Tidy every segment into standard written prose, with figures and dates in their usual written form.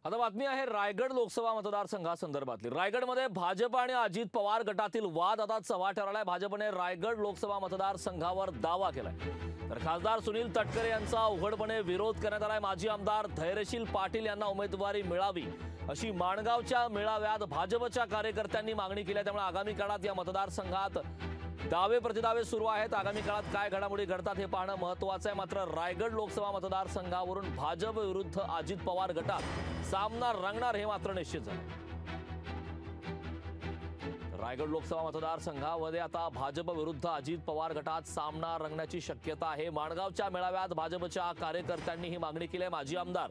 आता बातमी आहे रायगड लोकसभा मतदारसंघासंदर्भातली। रायगडमध्ये भाजप आणि अजित पवार गटातील वाद आता चव्हाट्यावर आलाय। भाजपने रायगड लोकसभा मतदारसंघावर दावा केलाय, तर खासदार सुनील तटकरे यांचा उघडपणे विरोध करण्यात आलाय। माजी आमदार धैर्यशील पाटील यांना उमेदवारी मिळावी अशी माणगावच्या मेळाव्यात भाजपच्या कार्यकर्त्यांनी मागणी केली आहे। त्यामुळे आगामी काळात या मतदारसंघात दावे प्रतिदावे सुरू आहेत। आगामी काळात काय घडामोडी घडतात हे पाहणं महत्त्वाचं आहे। मात्र रायगड लोकसभा मतदारसंघावरून भाजप विरुद्ध अजित पवार गटात सामना रंगणार हे मात्र निश्चित झाले। रायगड लोकसभा मतदारसंघामध्ये आता भाजप विरुद्ध अजित पवार गटात सामना रंगण्याची शक्यता आहे। माणगावच्या मेळाव्यात भाजपच्या कार्यकर्त्यांनी ही मागणी केली आहे। माजी आमदार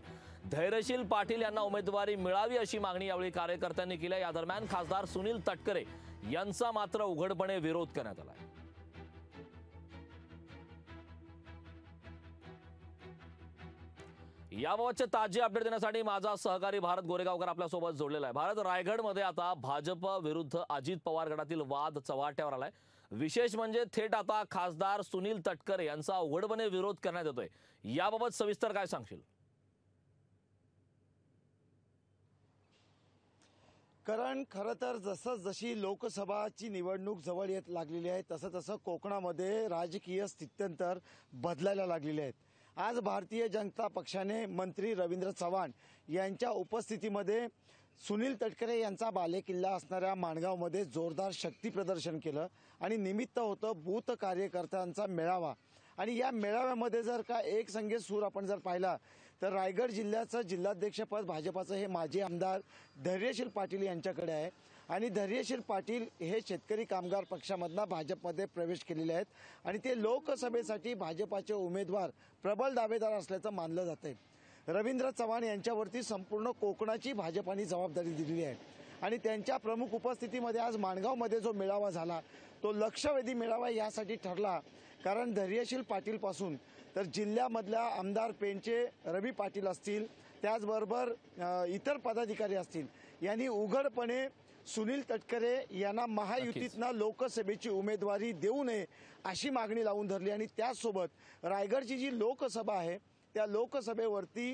धैर्यशील पाटील यांना उमेदवारी मिळावी अशी मागणी यावेळी कार्यकर्त्यांनी केली आहे। या दरम्यान खासदार सुनील तटकरे यांचा मात्र उघडपणे विरोध करण्यात आला आहे। याबाबतचे ताजे अपडेट देण्यासाठी माझा सहकारी भारत गोरेगावकर आपल्यासोबत जोडलेला आहे। भारत, रायगडमध्ये आता भाजप विरुद्ध अजित पवार गटातील वाद चव्हाट्यावर आलाय। विशेष म्हणजे थेट आता खासदार सुनील तटकरे यांचा उघडपणे विरोध करण्यात येतोय। याबाबत सविस्तर काय सांगशील? कारण खरं तर जशी लोकसभाची निवडणूक जवळ येत लागलेली आहे तसं कोकणामध्ये राजकीय स्थित्यंतर बदलायला लागलेले आहेत। आज भारतीय जनता पक्षाने मंत्री रवींद्र चव्हाण यांच्या उपस्थितीमध्ये सुनील तटकरे यांचा बालेकिल्ला असणाऱ्या माणगावमध्ये जोरदार शक्ती प्रदर्शन केलं आणि निमित्त होतं बूथ कार्यकर्त्यांचा मेळावा। आणि या मेळाव्यामध्ये जर का एक संघीय सूर आपण जर पाहिला तर रायगड जिल्ह्याचं जिल्हाध्यक्षपद भाजपाचं हे माजी आमदार धैर्यशील पाटील यांच्याकडे आहे। आणि धैर्यशील पाटील हे शेतकरी कामगार पक्षामधनं भाजपमध्ये प्रवेश केलेले आहेत आणि ते लोकसभेसाठी भाजपाचे उमेदवार प्रबळ दावेदार असल्याचं मानलं जातंय। रवींद्र चव्हाण यांच्यावरती संपूर्ण कोकणाची भाजपाने जबाबदारी दिलेली आहे आणि त्यांच्या प्रमुख उपस्थितीमध्ये आज माणगावमध्ये जो मेळावा झाला तो लक्षवेधी मेळावा यासाठी ठरला कारण धैर्यशील पाटील पासून तर जिल्ह्यामधल्या आमदार पेंचे रवी पाटील असतील, त्याचबरोबर इतर पदाधिकारी असतील, यांनी उघडपणे सुनील तटकरे यांना महायुतीतनं लोकसभेची उमेदवारी देऊ नये अशी मागणी लावून धरली। आणि त्याचसोबत रायगडची जी लोकसभा आहे त्या लोकसभेवरती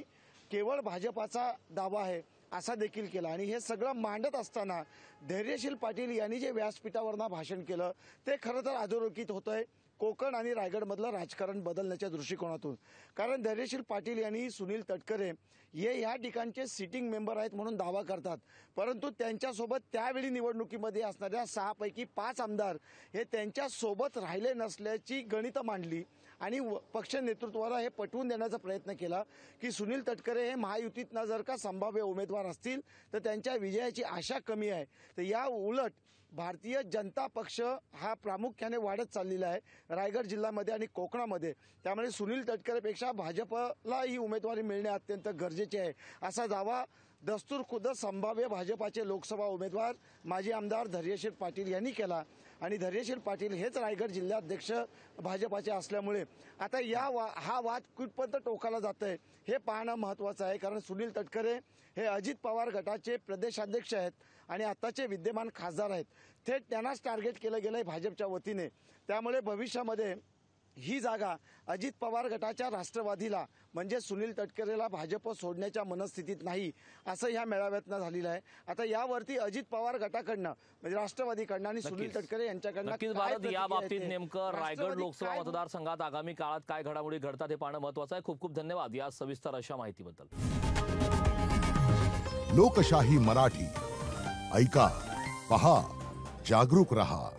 केवळ भाजपाचा दावा आहे असा देखील केला। आणि हे सगळं मांडत असताना धैर्यशील पाटील यांनी जे व्यासपीठावरनं भाषण केलं ते खरं तर अधोरेखित होतंय कोकण आणि रायगडमधलं राजकारण बदलण्याच्या दृष्टिकोनातून। कारण धैर्यशील पाटील यांनी सुनील तटकरे हे या ठिकाणचे सिटिंग मेंबर आहेत म्हणून दावा करतात, परंतु त्यांच्यासोबत त्यावेळी निवडणुकीमध्ये असणाऱ्या 6 पैकी 5 आमदार हे त्यांच्यासोबत राहिले नसल्याची गणितं मांडली आणि पक्ष नेतृत्वाला हे पटवून देण्याचा प्रयत्न केला की सुनील तटकरे हे महायुतीतनं जर का संभाव्य उमेदवार असतील तर त्यांच्या विजयाची आशा कमी आहे। तर या उलट भारतीय जनता पक्ष हा प्रामुख्याने वाढत चाललेला आहे रायगड जिल्ह्यामध्ये आणि कोकणामध्ये। त्यामुळे सुनील तटकरेपेक्षा भाजपला ही उमेदवारी मिळणे अत्यंत गरजेचे आहे असा दावा दस्तूर खुद्द संभाव्य भाजपाचे लोकसभा उमेदवार माजी आमदार धैर्यशील पाटील यांनी केला। आणि धैर्यशील पाटील हेच रायगड जिल्हाध्यक्ष भाजपाचे असल्यामुळे आता हा वाद कुठपर्यंत टोकाला जातोय हे पाहणं महत्त्वाचं आहे। कारण सुनील तटकरे हे अजित पवार गटाचे प्रदेशाध्यक्ष आहेत आणि आताचे विद्यमान खासदार आहेत, थेट त्यांनाच टार्गेट केलं गेलंय भाजपच्या वतीने। त्यामुळे भविष्यामध्ये ही जागा अजित पवार गटाच्या राष्ट्रवादीला म्हणजे सुनील तटकरेला भाजप सोडण्याच्या मनस्थितीत नाही असं ह्या मेळाव्यातनं झालेलं आहे। आता यावरती अजित पवार गटाकडनं म्हणजे राष्ट्रवादीकडनं आणि सुनील तटकरे यांच्याकडनं नक्कीच भारत, या बाबतीत नेमकं रायगड लोकसभा मतदारसंघात आगामी काळात काय घडामोडी घडतात हे पाहणं महत्त्वाचं आहे। खूप खूप धन्यवाद या सविस्तर अशा माहितीबद्दल। लोकशाही मराठी ऐका, पहा, जागरूक रहा।